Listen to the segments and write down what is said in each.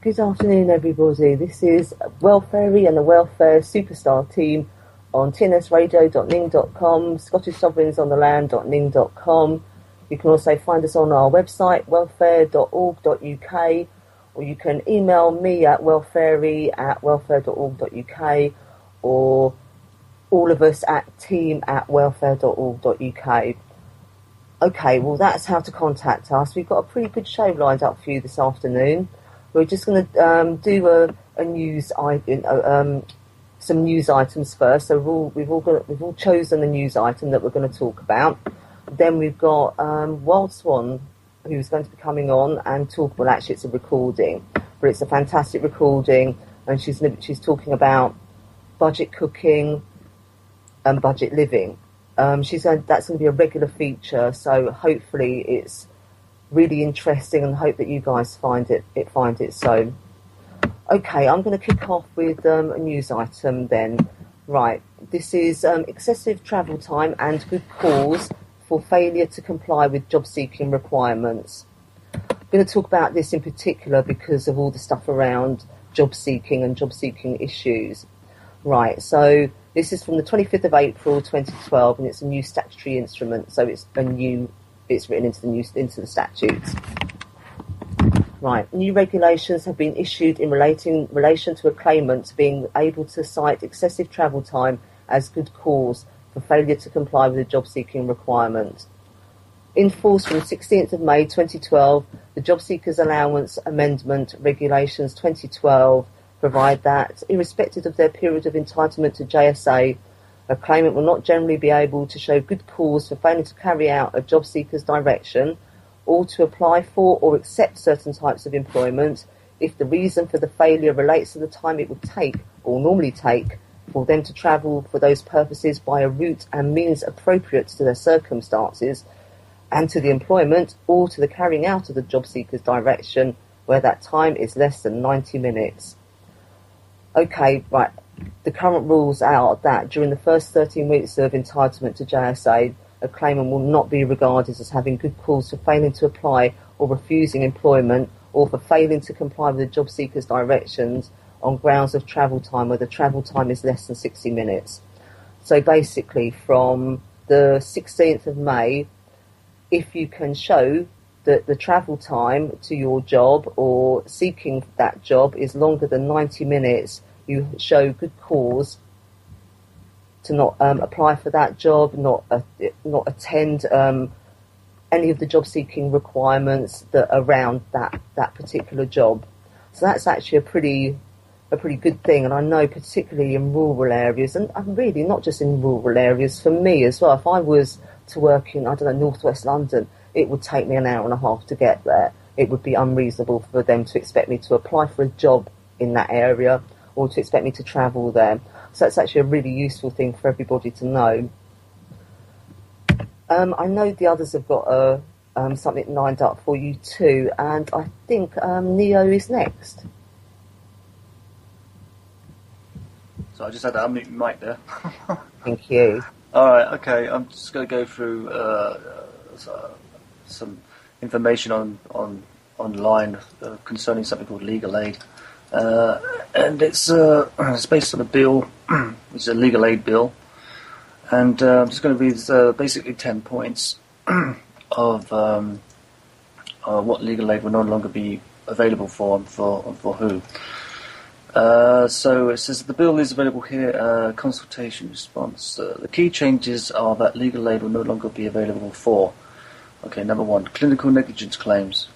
Good afternoon, everybody. This is Welfare and the Welfare Superstar team on tnsradio.ning.com, Scottish Sovereigns on the Land.ning.com. You can also find us on our website, welfare.org.uk, or you can email me at welfare@welfare.org.uk, or all of us at team@welfare.org.uk. Okay, well, that's how to contact us. We've got a pretty good show lined up for you this afternoon. We're just going to do a news item, some news items first. So we've all chosen the news item that we're going to talk about. Then we've got Wild Swan, who's going to be coming on and talk. Well, actually, it's a recording, but it's a fantastic recording, and she's talking about budget cooking and budget living. That's going to be a regular feature, so hopefully it's really interesting, and hope that you guys find it so. Okay, I'm going to kick off with a news item then. Right, this is excessive travel time and good cause for failure to comply with job seeking requirements. I'm going to talk about this in particular because of all the stuff around job seeking and job seeking issues. Right, so this is from the 25th of April 2012, and it's a new statutory instrument, so it's written into the statutes. Right, new regulations have been issued in relation to a claimant being able to cite excessive travel time as good cause for failure to comply with a job-seeking requirement. In force from 16th of May 2012, the Job Seekers Allowance Amendment Regulations 2012 provide that, irrespective of their period of entitlement to JSA, a claimant will not generally be able to show good cause for failing to carry out a job seeker's direction or to apply for or accept certain types of employment if the reason for the failure relates to the time it would take or normally take for them to travel for those purposes by a route and means appropriate to their circumstances and to the employment or to the carrying out of the job seeker's direction where that time is less than 90 minutes. Okay, right. The current rules are that during the first 13 weeks of entitlement to JSA, a claimant will not be regarded as having good cause for failing to apply or refusing employment or for failing to comply with the job seeker's directions on grounds of travel time where the travel time is less than 60 minutes. So basically, from the 16th of May, if you can show that the travel time to your job or seeking that job is longer than 90 minutes, you show good cause to not apply for that job, not attend any of the job-seeking requirements that are around that particular job. So that's actually a pretty good thing, and I know particularly in rural areas, and really not just in rural areas, for me as well. If I was to work in, northwest London, it would take me an hour and a half to get there. It would be unreasonable for them to expect me to apply for a job in that area or to expect me to travel there. So it's actually a really useful thing for everybody to know. I know the others have got something lined up for you too, and I think Neo is next. So I just had to unmute my mic there. Thank you. All right, okay. I'm just going to go through some information online concerning something called legal aid. And it's based on a bill, it's a legal aid bill, and I'm just going to read basically 10 points of what legal aid will no longer be available for who. So it says the bill is available here, consultation response. The key changes are that legal aid will no longer be available for, number one, clinical negligence claims.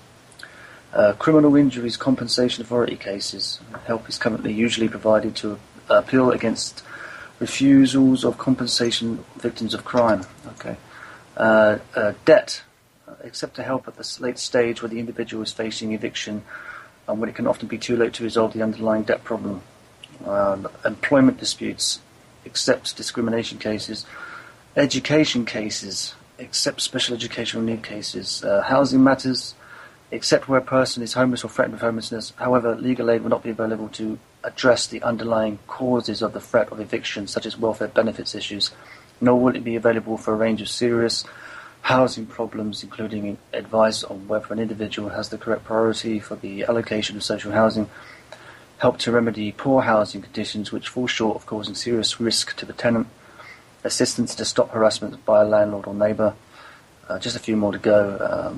Criminal injuries compensation authority cases. Help is currently usually provided to appeal against refusals of compensation victims of crime. Debt. Accept to help at the late stage where the individual is facing eviction and when it can often be too late to resolve the underlying debt problem. Employment disputes. Accept discrimination cases. Education cases. Accept special educational need cases. Housing matters. Except where a person is homeless or threatened with homelessness. However, legal aid will not be available to address the underlying causes of the threat of eviction, such as welfare benefits issues, nor will it be available for a range of serious housing problems, including advice on whether an individual has the correct priority for the allocation of social housing, help to remedy poor housing conditions which fall short of causing serious risk to the tenant, assistance to stop harassment by a landlord or neighbour. Just a few more to go.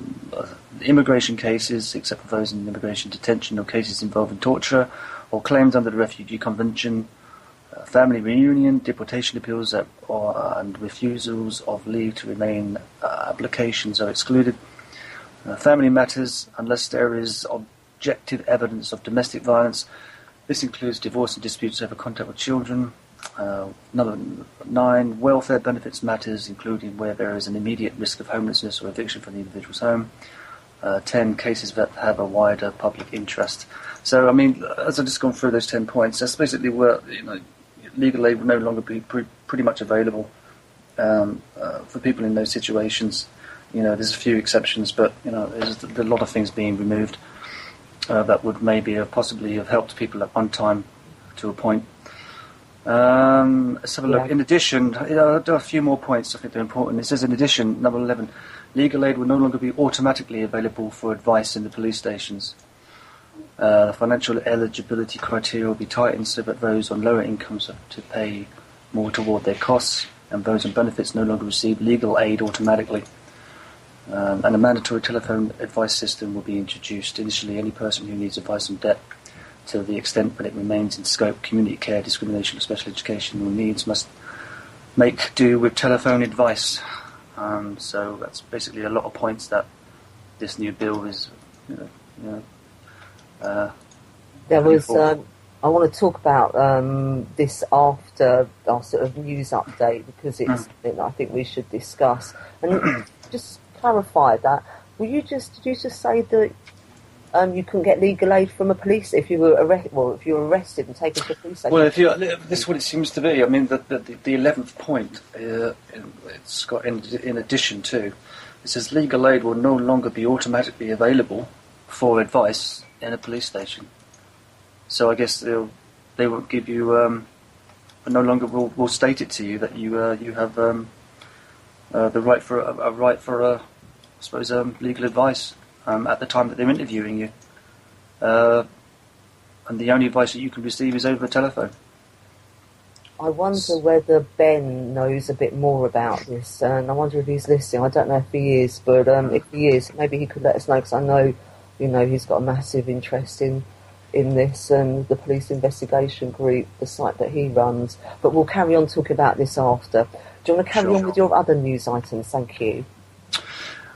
Immigration cases, except for those in immigration detention or cases involving torture or claims under the Refugee Convention, family reunion, deportation appeals and refusals of leave to remain applications are excluded. Family matters, unless there is objective evidence of domestic violence. This includes divorce and disputes over contact with children. Number 9, welfare benefits matters, including where there is an immediate risk of homelessness or eviction from the individual's home. 10, cases that have a wider public interest. So, I mean, as I've just gone through those 10 points, that's basically where, legal aid will no longer be pretty much available for people in those situations. There's a few exceptions, but, there's a lot of things being removed that would maybe possibly have helped people at one time to a point. Let's have a look. Yeah. In addition, there are a few more points I think they're important. It says, in addition, number 11, legal aid will no longer be automatically available for advice in the police stations. The financial eligibility criteria will be tightened so that those on lower incomes have to pay more toward their costs, and those on benefits no longer receive legal aid automatically. And a mandatory telephone advice system will be introduced. Initially, any person who needs advice on debt, to the extent that it remains in scope, community care, discrimination, or special educational needs, must make do with telephone advice. So that's basically a lot of points that this new bill is, There was. I want to talk about this after our sort of news update, because it's something that I think we should discuss. And just clarify that. Did you just say that you couldn't get legal aid from a police if you were arrested and taken to a police station? Well, this is what it seems to be. I mean, the 11th point, it's got in addition to, it says legal aid will no longer be automatically available for advice in a police station. So I guess they won't give you, no longer will state it to you that you have the right for I suppose legal advice at the time that they're interviewing you, and the only advice that you can receive is over the telephone. I wonder whether Ben knows a bit more about this, and I wonder if he's listening. I don't know if he is, but if he is, maybe he could let us know, because I know, he's got a massive interest in this, and the police investigation group, the site that he runs. But we'll carry on talking about this after. Do you want to carry on with your other news items? Thank you.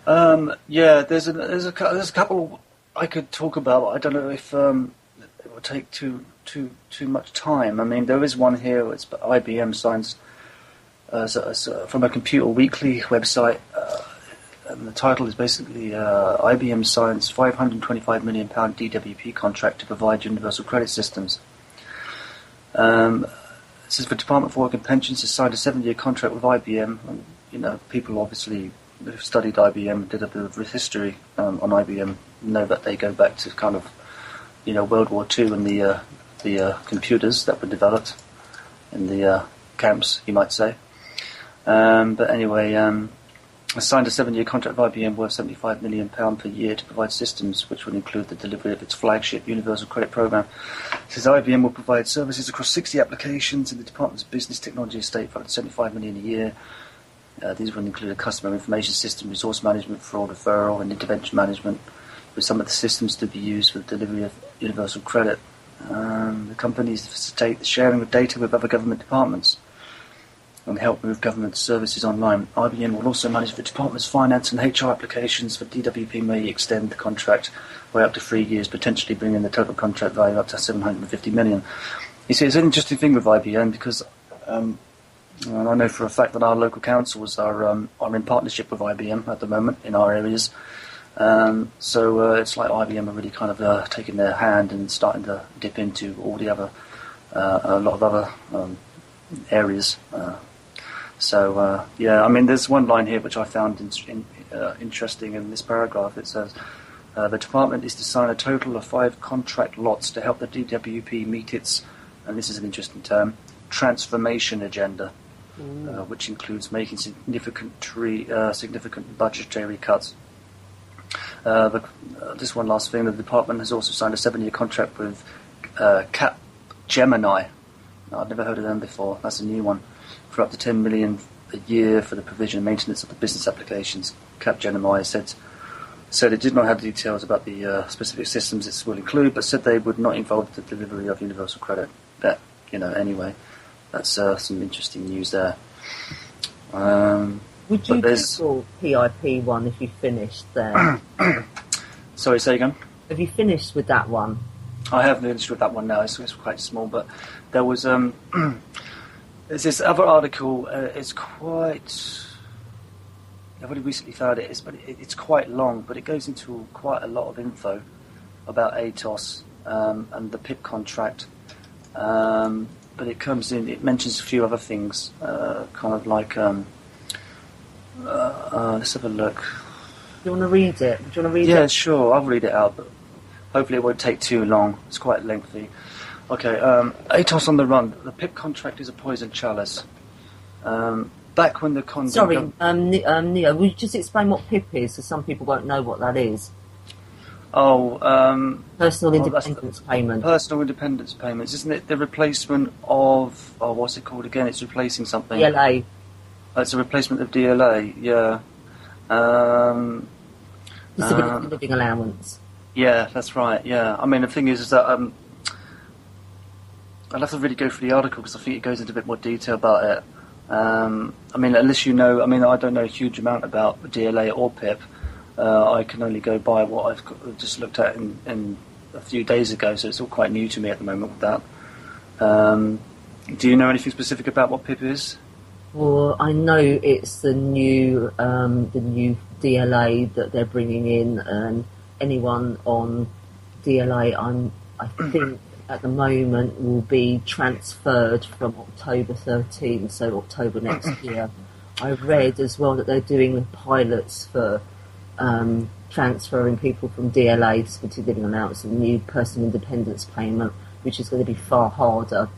Yeah, there's a couple I could talk about. I don't know if it will take too much time. I mean, there is one here. It's IBM Science from a Computer Weekly website, and the title is basically IBM Science £525 million DWP contract to provide universal credit systems. It says the Department for Work and Pensions has signed a 7-year contract with IBM. People obviously who've studied IBM and did a bit of history on IBM know that they go back to kind of, World War II and the computers that were developed in the camps, you might say. But anyway, I signed a 7-year contract with IBM worth £75 million per year to provide systems which would include the delivery of its flagship Universal Credit Program. It says IBM will provide services across 60 applications in the Department's business technology estate for £75 million a year. These will include a customer information system, resource management, fraud referral, and intervention management, with some of the systems to be used for the delivery of universal credit. The companies facilitate the sharing of data with other government departments and help move government services online. IBM will also manage the department's finance and HR applications. For DWP may extend the contract by up to 3 years, potentially bringing the total contract value up to $750 million. You see, it's an interesting thing with IBM because and I know for a fact that our local councils are in partnership with IBM at the moment in our areas. So it's like IBM are really kind of taking their hand and starting to dip into all the other, a lot of other areas. Yeah, I mean, there's one line here which I found interesting in this paragraph. It says, the department is to sign a total of 5 contract lots to help the DWP meet its, and this is an interesting term, transformation agenda. which includes making significant budgetary cuts. This one last thing, the department has also signed a 7-year contract with Capgemini. I've never heard of them before. That's a new one, for up to $10 million a year for the provision and maintenance of the business applications. Capgemini said it did not have details about the specific systems it will include, but said they would not involve the delivery of universal credit. But anyway, that's some interesting news there. Would you Google PIP1 if you finished there? Sorry, say again? Have you finished with that one? I have finished with that one now. It's quite small, but there was there's this other article. It's quite. I've only recently found it. It's quite long, but it goes into quite a lot of info about ATOS and the PIP contract. But it comes in. It mentions a few other things, kind of like. Let's have a look. Do you want to read it? Yeah, sure. I'll read it out, but hopefully it won't take too long. It's quite lengthy. Okay, ATOS on the run. The PIP contract is a poison chalice. Back when the Sorry, Neo, would you just explain what PIP is, so some people won't know what that is? Personal independence payment. Personal independence payments, isn't it? The replacement of what's it called again? It's replacing something. DLA. It's a replacement of DLA. Yeah. Disability living allowance. Yeah, that's right. Yeah, I mean the thing is that I'll have to really go through the article because I think it goes into a bit more detail about it. I mean, unless you know, I mean, I don't know a huge amount about DLA or PIP. I can only go by what I've just looked at in a few days ago, so it's all quite new to me at the moment with that. Do you know anything specific about what PIP is? Well, I know it's the new DLA that they're bringing in, and anyone on DLA, I think at the moment will be transferred from October 13, so October next year. I've read as well that they're doing pilots for transferring people from DLA, disability living allowance, and new personal independence payment, which is going to be far harder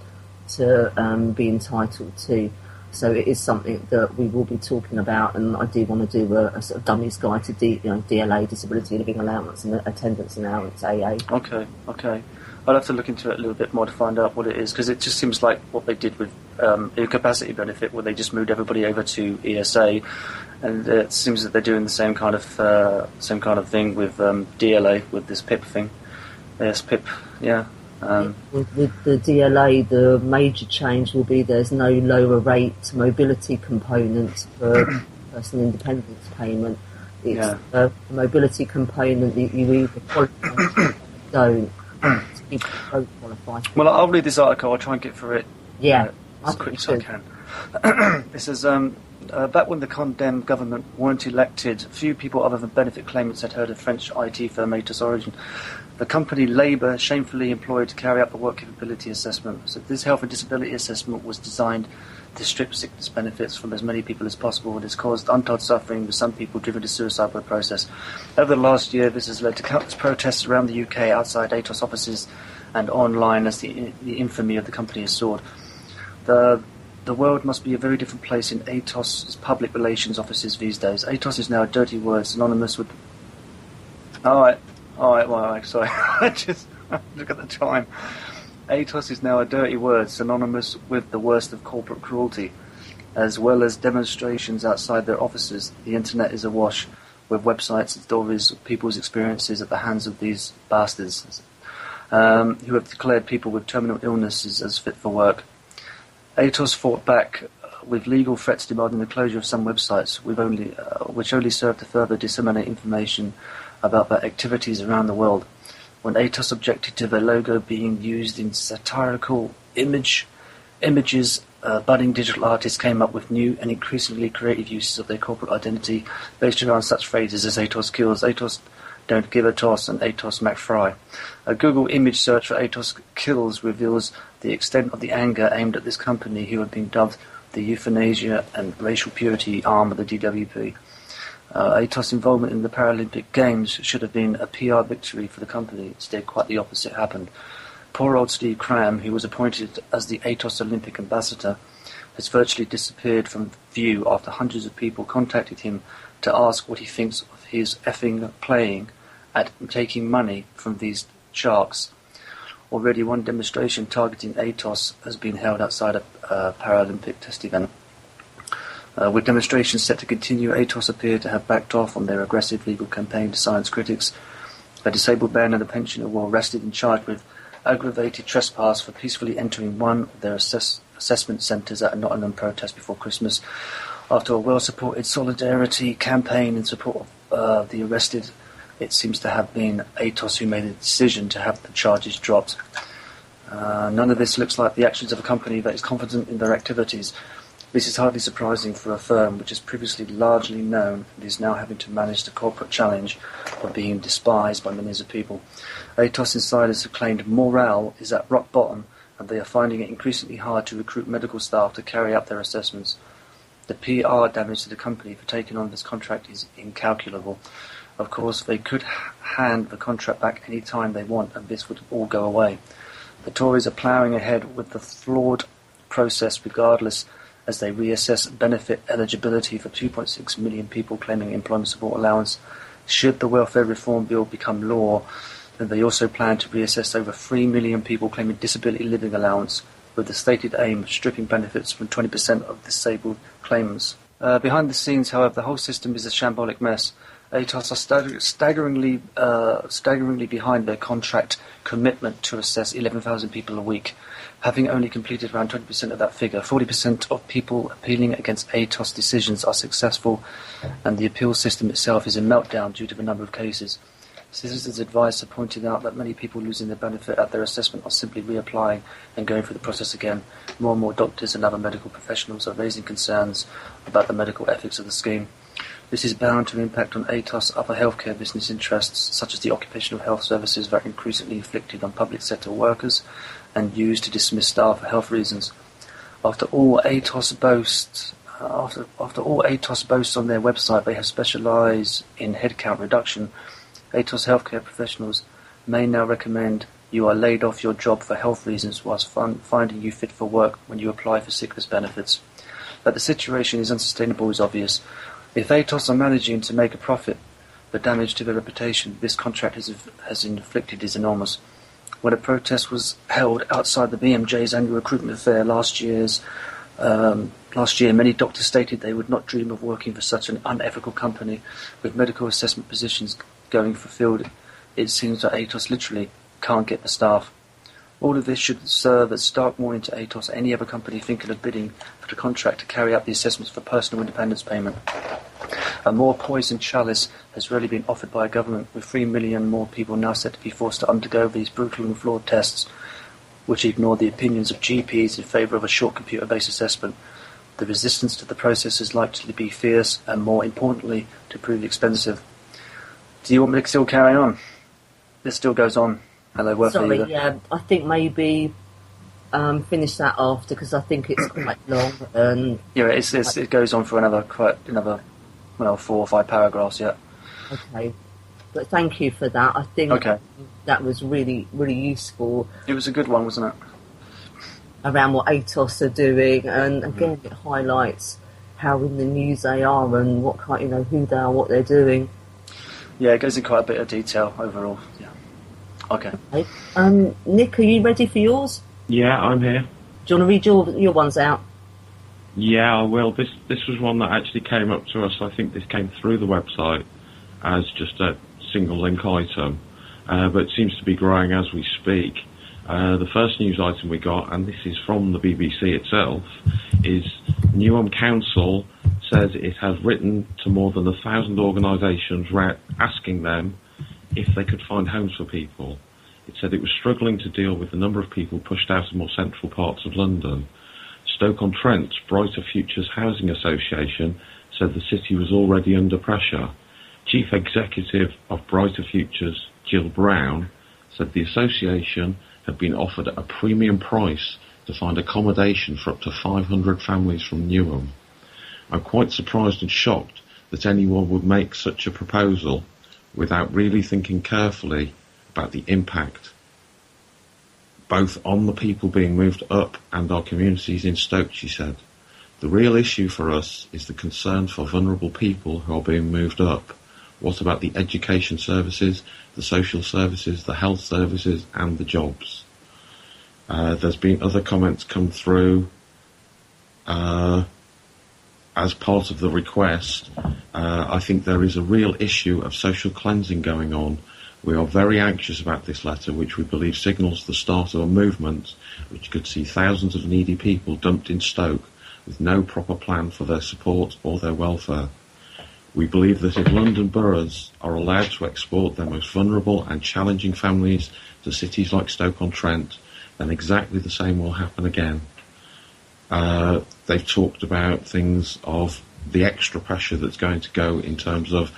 to be entitled to. So it is something that we will be talking about, and I do want to do a sort of dummies guide to DLA, disability living allowance, and attendance allowance, AA. Okay. I'll have to look into it a little bit more to find out what it is, because it just seems like what they did with incapacity benefit, where they just moved everybody over to ESA, and it seems that they're doing the same kind of thing with DLA with this PIP thing. Yes, PIP. Yeah. With the DLA, the major change will be there's no lower rate mobility component for personal independence payment. It's a mobility component that you either qualify or don't. People don't qualify. Well, I'll read this article. I'll try and get through it as quickly as I can. It says, back when the condemned government weren't elected, few people other than benefit claimants had heard of French IT firm Atos Origin. The company Labour shamefully employed to carry out the work capability assessment. So this health and disability assessment was designed to strip sickness benefits from as many people as possible, and has caused untold suffering, with some people driven to suicide by the process. Over the last year, this has led to countless protests around the UK outside Atos offices and online as the infamy of the company is soared. The world must be a very different place in Atos' public relations offices these days. Atos is now a dirty word synonymous with... Alright, sorry. Just look at the time. Atos is now a dirty word synonymous with the worst of corporate cruelty. As well as demonstrations outside their offices, the internet is awash with websites and stories of people's experiences at the hands of these bastards, who have declared people with terminal illnesses as fit for work. Atos fought back with legal threats demanding the closure of some websites, which only serve to further disseminate information about their activities around the world. When Atos objected to their logo being used in satirical images, budding digital artists came up with new and increasingly creative uses of their corporate identity based around such phrases as Atos kills, Atos don't give a toss, and Atos McFry. A Google image search for Atos kills reveals the extent of the anger aimed at this company, who had been dubbed the euthanasia and racial purity arm of the DWP. Atos' involvement in the Paralympic Games should have been a PR victory for the company. Instead, quite the opposite happened. Poor old Steve Cram, who was appointed as the ATOS Olympic ambassador, has virtually disappeared from view after hundreds of people contacted him to ask what he thinks of his effing playing at taking money from these sharks. Already one demonstration targeting ATOS has been held outside a Paralympic test event. With demonstrations set to continue, ATOS appear to have backed off on their aggressive legal campaign to silence critics. A disabled man and a pensioner were arrested and charged with aggravated trespass for peacefully entering one of their assessment centres at a Nottingham protest before Christmas. After a well-supported solidarity campaign in support of the arrested, it seems to have been ATOS who made the decision to have the charges dropped. None of this looks like the actions of a company that is confident in their activities. This is hardly surprising for a firm which is previously largely known and is now having to manage the corporate challenge of being despised by millions of people. ATOS insiders have claimed morale is at rock bottom, and they are finding it increasingly hard to recruit medical staff to carry out their assessments. The PR damage to the company for taking on this contract is incalculable. Of course, they could hand the contract back any time they want, and this would all go away. The Tories are ploughing ahead with the flawed process regardless, as they reassess benefit eligibility for 2.6 million people claiming employment support allowance. Should the welfare reform bill become law, then they also plan to reassess over 3 million people claiming disability living allowance, with the stated aim of stripping benefits from 20% of disabled claimants. Behind the scenes, however, the whole system is a shambolic mess. ATOS are staggeringly behind their contract commitment to assess 11,000 people a week, having only completed around 20% of that figure. 40% of people appealing against ATOS decisions are successful, and the appeal system itself is in meltdown due to the number of cases. Citizens' advice have pointed out that many people losing their benefit at their assessment are simply reapplying and going through the process again. More and more doctors and other medical professionals are raising concerns about the medical ethics of the scheme. This is bound to impact on ATOS other healthcare business interests, such as the occupational health services that are increasingly inflicted on public sector workers and used to dismiss staff for health reasons. After all ATOS boasts on their website they have specialised in headcount reduction, ATOS healthcare professionals may now recommend you are laid off your job for health reasons whilst finding you fit for work when you apply for sickness benefits. That the situation is unsustainable is obvious. If ATOS are managing to make a profit, the damage to their reputation this contract has inflicted is enormous. When a protest was held outside the BMJ's annual recruitment fair last year, many doctors stated they would not dream of working for such an unethical company. With medical assessment positions going fulfilled, it seems that ATOS literally can't get the staff. All of this should serve as stark warning to ATOS and any other company thinking of bidding for the contract to carry out the assessments for personal independence payment. A more poisoned chalice has rarely been offered by a government, with 3 million more people now set to be forced to undergo these brutal and flawed tests, which ignore the opinions of GPs in favour of a short computer-based assessment. The resistance to the process is likely to be fierce and, more importantly, to prove expensive. Do you want me to still carry on? This still goes on. Hello, Sorry, yeah, I think maybe finish that after, because I think it's quite long. And yeah, it goes on for another 4 or 5 paragraphs yet. Okay, but thank you for that. I think that was really, really useful. It was a good one, wasn't it? Around what ATOS are doing, and again it highlights how in the news they are and what kind, who they are, what they're doing. Yeah, it goes in quite a bit of detail overall. Yeah. Okay. Nick, are you ready for yours? Yeah, I'm here. Do you want to read your ones out? Yeah, I will. This was one that actually came up to us. I think this came through the website as just a single link item, but it seems to be growing as we speak. The first news item we got, and this is from the BBC itself, is Newham Council says it has written to more than 1,000 organisations asking them if they could find homes for people. It said it was struggling to deal with the number of people pushed out of more central parts of London. Stoke-on-Trent's Brighter Futures Housing Association said the city was already under pressure. Chief Executive of Brighter Futures, Jill Brown, said the association had been offered a premium price to find accommodation for up to 500 families from Newham. I'm quite surprised and shocked that anyone would make such a proposal without really thinking carefully about the impact both on the people being moved up and our communities in Stoke, she said. The real issue for us is the concern for vulnerable people who are being moved up. What about the education services, the social services, the health services and the jobs? There's been other comments come through as part of the request. I think there is a real issue of social cleansing going on. We are very anxious about this letter, which we believe signals the start of a movement which could see thousands of needy people dumped in Stoke with no proper plan for their support or their welfare. We believe that if London boroughs are allowed to export their most vulnerable and challenging families to cities like Stoke-on-Trent, then exactly the same will happen again. They've talked about things of the extra pressure that's going to go in terms of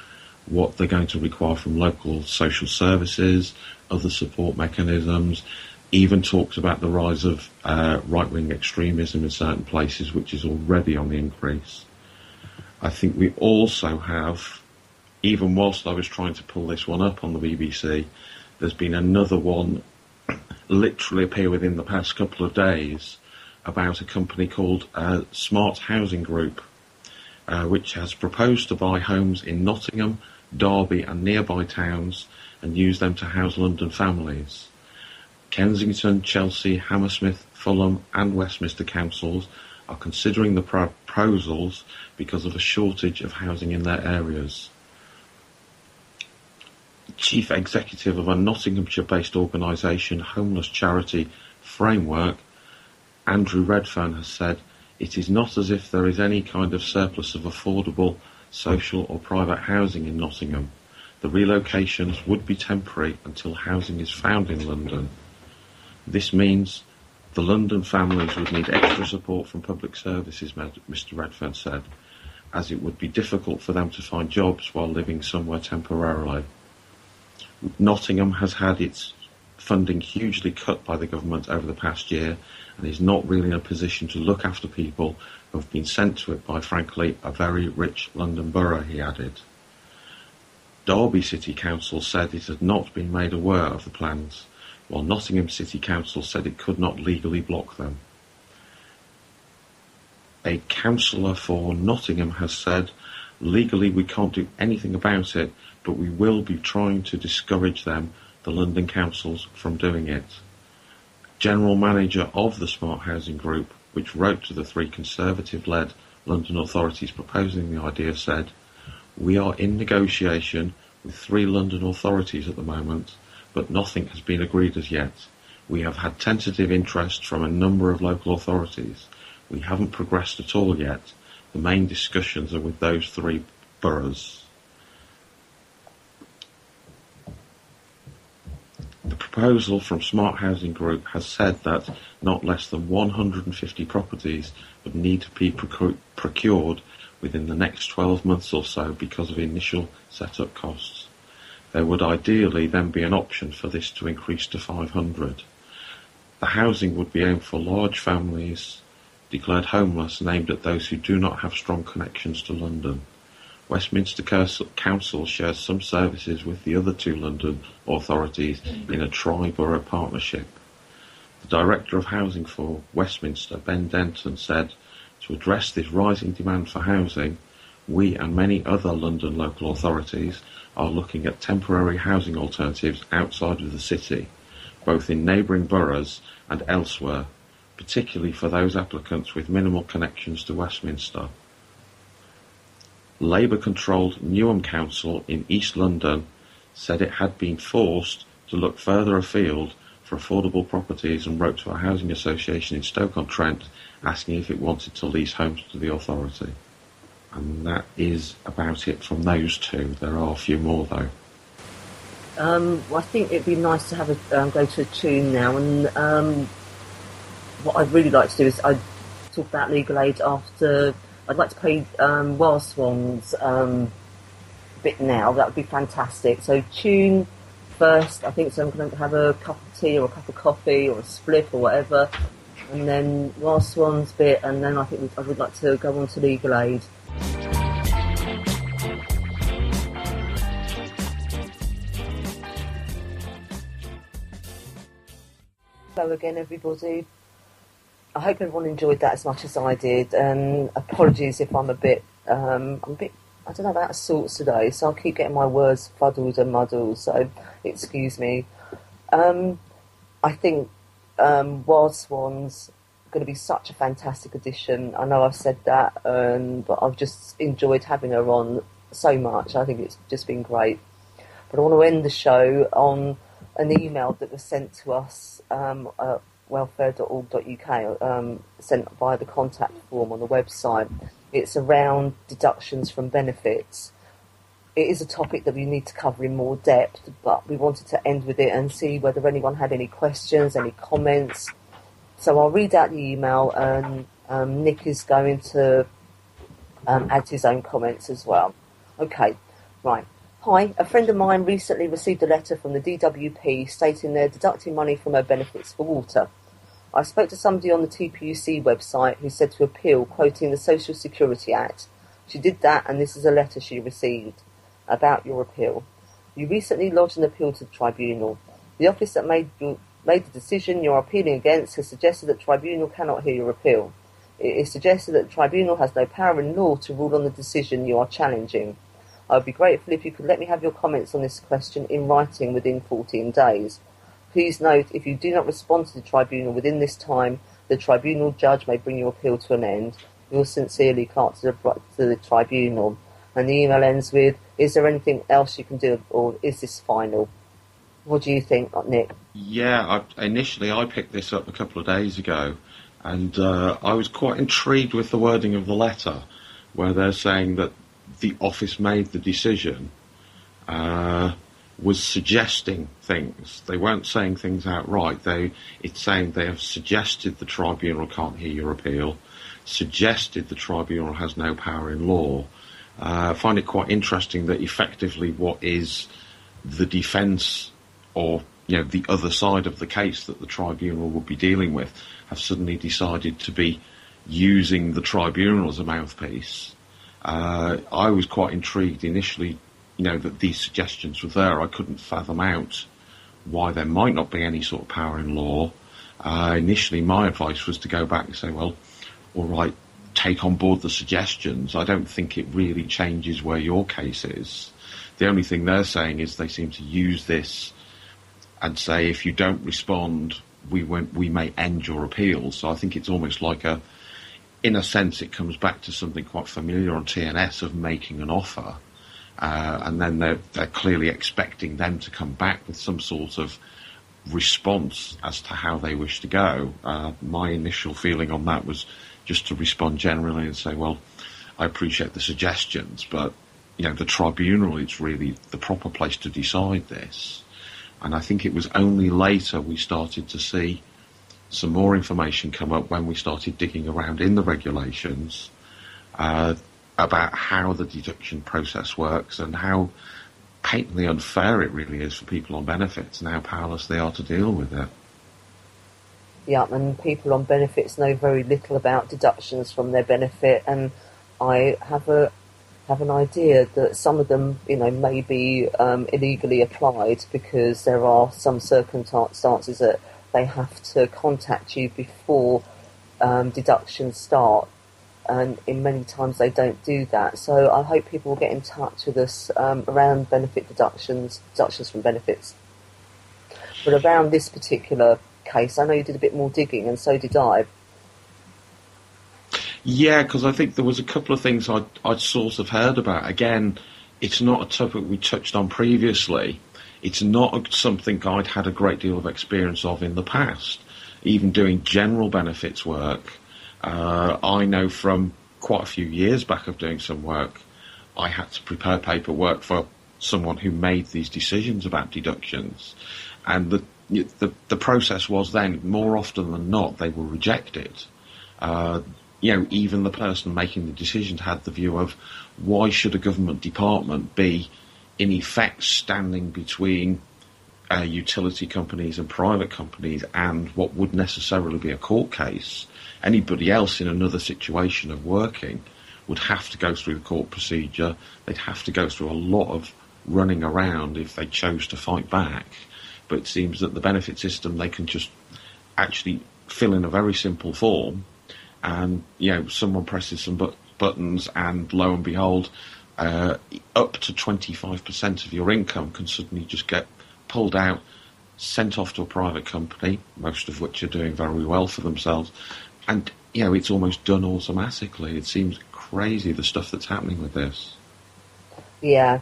what they're going to require from local social services, other support mechanisms, even talked about the rise of right-wing extremism in certain places, which is already on the increase. I think we also have, even whilst I was trying to pull this one up on the BBC, there's been another one literally appear within the past couple of days about a company called Smart Housing Group, which has proposed to buy homes in Nottingham, Derby and nearby towns and use them to house London families. Kensington, Chelsea, Hammersmith, Fulham and Westminster councils are considering the proposals because of a shortage of housing in their areas. Chief Executive of a Nottinghamshire-based organisation, Homeless Charity Framework, Andrew Redfern, has said, "It is not as if there is any kind of surplus of affordable social or private housing in Nottingham. The relocations would be temporary until housing is found in London. This means the London families would need extra support from public services," Mr Redfern said, "as it would be difficult for them to find jobs while living somewhere temporarily." Nottingham has had its funding hugely cut by the government over the past year and is not really in a position to look after people who have been sent to it by, frankly, a very rich London borough, he added. Derby City Council said it had not been made aware of the plans, while Nottingham City Council said it could not legally block them. A councillor for Nottingham has said, "Legally we can't do anything about it, but we will be trying to discourage them, the London councils, from doing it." General Manager of the Smart Housing Group, which wrote to the three Conservative-led London authorities proposing the idea, said, "We are in negotiation with 3 London authorities at the moment, but nothing has been agreed as yet. We have had tentative interest from a number of local authorities. We haven't progressed at all yet. The main discussions are with those 3 boroughs." The proposal from Smart Housing Group has said that not less than 150 properties would need to be procured within the next 12 months or so because of initial set-up costs. There would ideally then be an option for this to increase to 500. The housing would be aimed for large families declared homeless and aimed at those who do not have strong connections to London. Westminster Council shares some services with the other 2 London authorities in a tri-borough partnership. The Director of Housing for Westminster, Ben Denton, said, "To address this rising demand for housing, we and many other London local authorities are looking at temporary housing alternatives outside of the city, both in neighbouring boroughs and elsewhere, particularly for those applicants with minimal connections to Westminster." Labour-controlled Newham Council in East London said it had been forced to look further afield for affordable properties and wrote to a housing association in Stoke-on-Trent asking if it wanted to lease homes to the authority. And that is about it from those 2. There are a few more though. I think it'd be nice to have a go to a tune now, and what I'd really like to do is I'd talk about legal aid after. I'd like to play Wild Swans bit now. That would be fantastic. So tune first. I think so. I'm going to have a cup of tea or a cup of coffee or a spliff or whatever, and then Wild Swans bit, and then I think I would like to go on to legal aid. show again, everybody. I hope everyone enjoyed that as much as I did, and apologies if I'm a bit, I don't know, out of sorts today, so I'll keep getting my words fuddled and muddled, so excuse me. I think Wild Swan's going to be such a fantastic addition. I know I've said that, but I've just enjoyed having her on so much. I think it's just been great. But I want to end the show on an email that was sent to us at welfare.org.uk, sent via the contact form on the website. It's around deductions from benefits. It is a topic that we need to cover in more depth, but we wanted to end with it and see whether anyone had any questions, any comments. So I'll read out the email, and Nick is going to add his own comments as well. Okay, right. Hi, a friend of mine recently received a letter from the DWP stating they're deducting money from her benefits for water. I spoke to somebody on the TPUC website who said to appeal, quoting the Social Security Act. She did that, and this is a letter she received about your appeal. You recently lodged an appeal to the tribunal. The office that made the decision you're appealing against has suggested that the tribunal cannot hear your appeal. It is suggested that the tribunal has no power in law to rule on the decision you are challenging. I would be grateful if you could let me have your comments on this question in writing within 14 days. Please note, if you do not respond to the tribunal within this time, the tribunal judge may bring your appeal to an end. Yours sincerely, clerk to the tribunal. And the email ends with, is there anything else you can do, or is this final? What do you think, Nick? Yeah, initially I picked this up a couple of days ago, and I was quite intrigued with the wording of the letter, where they're saying that the office made the decision, was suggesting things. They weren't saying things outright. It's saying they have suggested the tribunal can't hear your appeal, suggested the tribunal has no power in law. I find it quite interesting that effectively what is the defence or the other side of the case that the tribunal would be dealing with have suddenly decided to be using the tribunal as a mouthpiece. I was quite intrigued initially, that these suggestions were there. I couldn't fathom out why there might not be any sort of power in law. Initially, my advice was to go back and say, well, all right, take on board the suggestions. I don't think it really changes where your case is. The only thing they're saying is they seem to use this and say, if you don't respond, we may end your appeal. So I think it's almost like in a sense, it comes back to something quite familiar on TNS of making an offer. And then they're clearly expecting them to come back with some sort of response as to how they wish to go. My initial feeling on that was just to respond generally and say, well, I appreciate the suggestions, but the tribunal is really the proper place to decide this. And I think it was only later we started to see some more information come up when we started digging around in the regulations about how the deduction process works and how patently unfair it really is for people on benefits and how powerless they are to deal with it. Yeah, and people on benefits know very little about deductions from their benefit, and I have an idea that some of them, may be illegally applied because there are some circumstances that they have to contact you before deductions start, and in many times they don't do that. So I hope people will get in touch with us around benefit deductions from benefits. But around this particular case, I know you did a bit more digging, and so did I. Yeah, because I think there was a couple of things I'd sort of heard about. Again, it's not a topic we touched on previously. It's not something I'd had a great deal of experience of in the past. Even doing general benefits work, I know from quite a few years back of doing some work, I had to prepare paperwork for someone who made these decisions about deductions. And the process was then, more often than not, they were rejected. Even the person making the decision had the view of, why should a government department be in effect standing between utility companies and private companies and what would necessarily be a court case? Anybody else in another situation of working would have to go through the court procedure. They'd have to go through a lot of running around if they chose to fight back. But it seems that the benefit system, they can just actually fill in a very simple form, and someone presses some buttons, and lo and behold, up to 25% of your income can suddenly just get pulled out, sent off to a private company, most of which are doing very well for themselves, and it's almost done automatically. It seems crazy, the stuff that's happening with this. Yeah.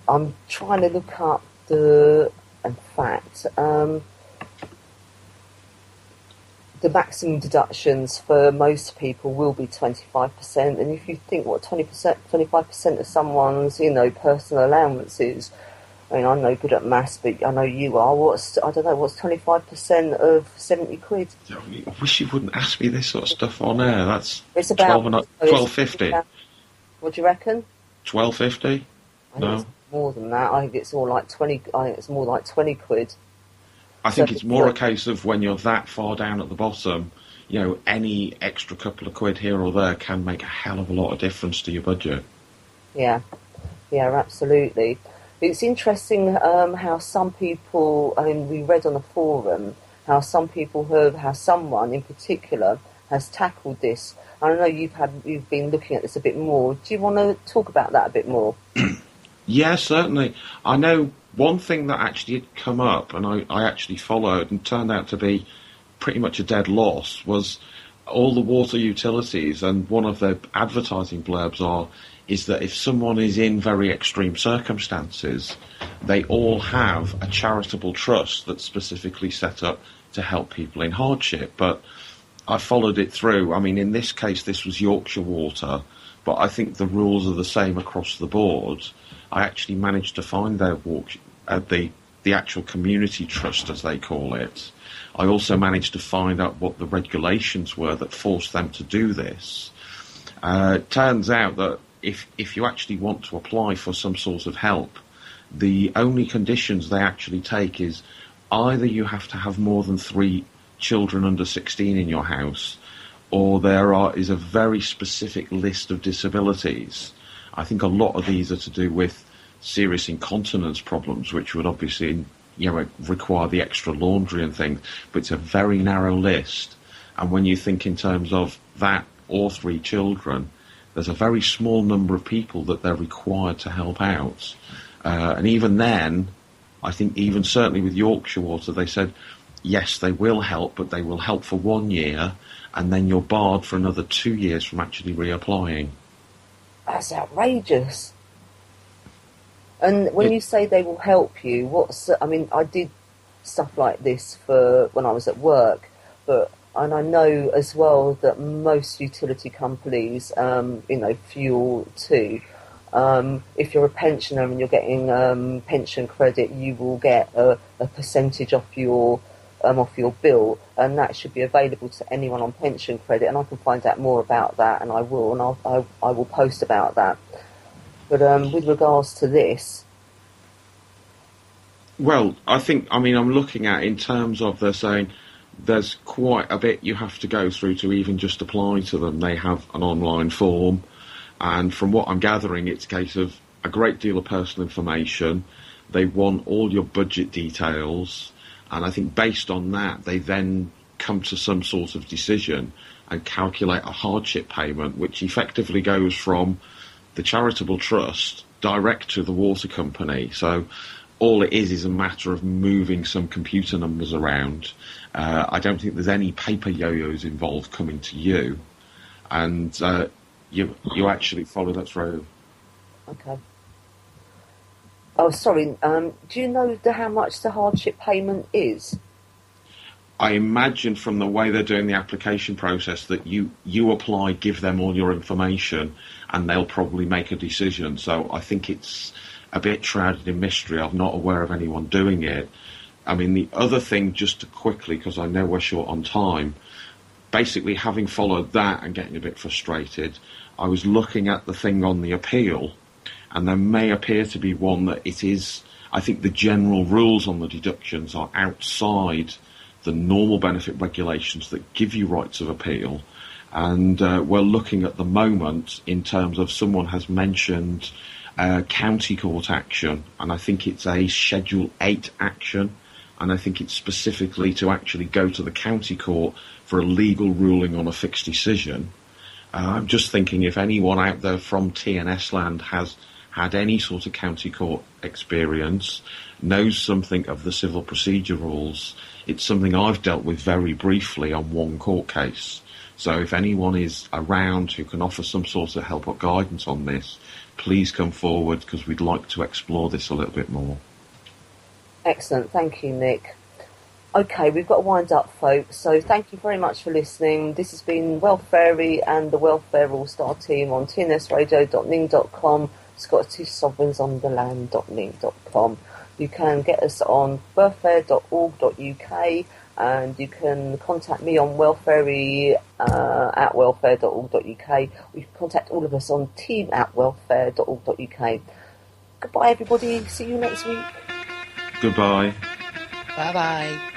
I'm trying to look up in fact, the maximum deductions for most people will be 25%, and if you think what 25% of someone's, personal allowances, I mean, I'm no good at maths, but I know you are. What's 25% of 70 quid? I wish you wouldn't ask me this sort of stuff on air. That's it's about 12.50. What do you reckon? 12.50? No, it's more than that. I think it's more like 20. I think it's more like 20 quid. I think it's more a case of when you're that far down at the bottom, any extra couple of quid here or there can make a hell of a lot of difference to your budget. Yeah, absolutely. It's interesting how some people, we read on the forum, how someone in particular has tackled this. I know you've been looking at this a bit more. Do you want to talk about that a bit more? Yeah, certainly. I know one thing that actually had come up, and I actually followed and turned out to be pretty much a dead loss, was all the water utilities, and one of their advertising blurbs is that if someone is in very extreme circumstances, they all have a charitable trust that's specifically set up to help people in hardship. But I followed it through. I mean, in this case, this was Yorkshire Water, but I think the rules are the same across the board. I actually managed to find the actual community trust, as they call it. I also managed to find out what the regulations were that forced them to do this. It turns out that if you actually want to apply for some sort of help, the only conditions they actually take is either you have to have more than 3 children under 16 in your house, or there is a very specific list of disabilities. I think a lot of these are to do with serious incontinence problems, which would obviously require the extra laundry and things, but it's a very narrow list. And when you think in terms of that or 3 children, there's a very small number of people that they're required to help out. And even then, I think even certainly with Yorkshire Water, they said, yes, they will help, but they will help for 1 year, and then you're barred for another 2 years from actually reapplying. That's outrageous. And when you say they will help you, I did stuff like this for when I was at work, and I know as well that most utility companies, fuel too. If you're a pensioner and you're getting pension credit, you will get a percentage off your bill, and that should be available to anyone on pension credit. And I can find out more about that, and I will, and I will post about that. But with regards to this, well, I'm looking at in terms of they're saying there's quite a bit you have to go through to even just apply to them. They have an online form, and from what I'm gathering, it's a case of a great deal of personal information. They want all your budget details, and I think based on that, they then come to some sort of decision and calculate a hardship payment, which effectively goes from the charitable trust direct to the water company. So all it is a matter of moving some computer numbers around. I don't think there's any paper yo-yos involved coming to you, and you actually follow that through. Okay. Oh, sorry. Do you know how much the hardship payment is? I imagine from the way they're doing the application process that you apply, give them all your information, and they'll probably make a decision. So I think it's a bit shrouded in mystery. I'm not aware of anyone doing it. I mean, the other thing, just to quickly, because I know we're short on time, basically having followed that and getting a bit frustrated, I was looking at the thing on the appeal, and there may appear to be one that it is, I think the general rules on the deductions are outside the normal benefit regulations that give you rights of appeal. And we're looking at the moment in terms of someone has mentioned county court action, and I think it's a Schedule 8 action, and I think it's specifically to actually go to the county court for a legal ruling on a fixed decision. I'm just thinking if anyone out there from TNS land has had any sort of county court experience, knows something of the civil procedure rules, it's something I've dealt with very briefly on one court case. So if anyone is around who can offer some sort of help or guidance on this, please come forward, because we'd like to explore this a little bit more. Excellent, thank you, Nick. Okay, we've got to wind up, folks, so thank you very much for listening. This has been Welfairy and the Welfare All-Star team on tnsradio.ning.com, Scottish Sovereigns on the Land.ning.com. You can get us on welfare.org.uk, and you can contact me on welfairy at welfare.org.uk. Or you can contact all of us on team@welfare.org.uk. Goodbye, everybody. See you next week. Goodbye. Bye-bye.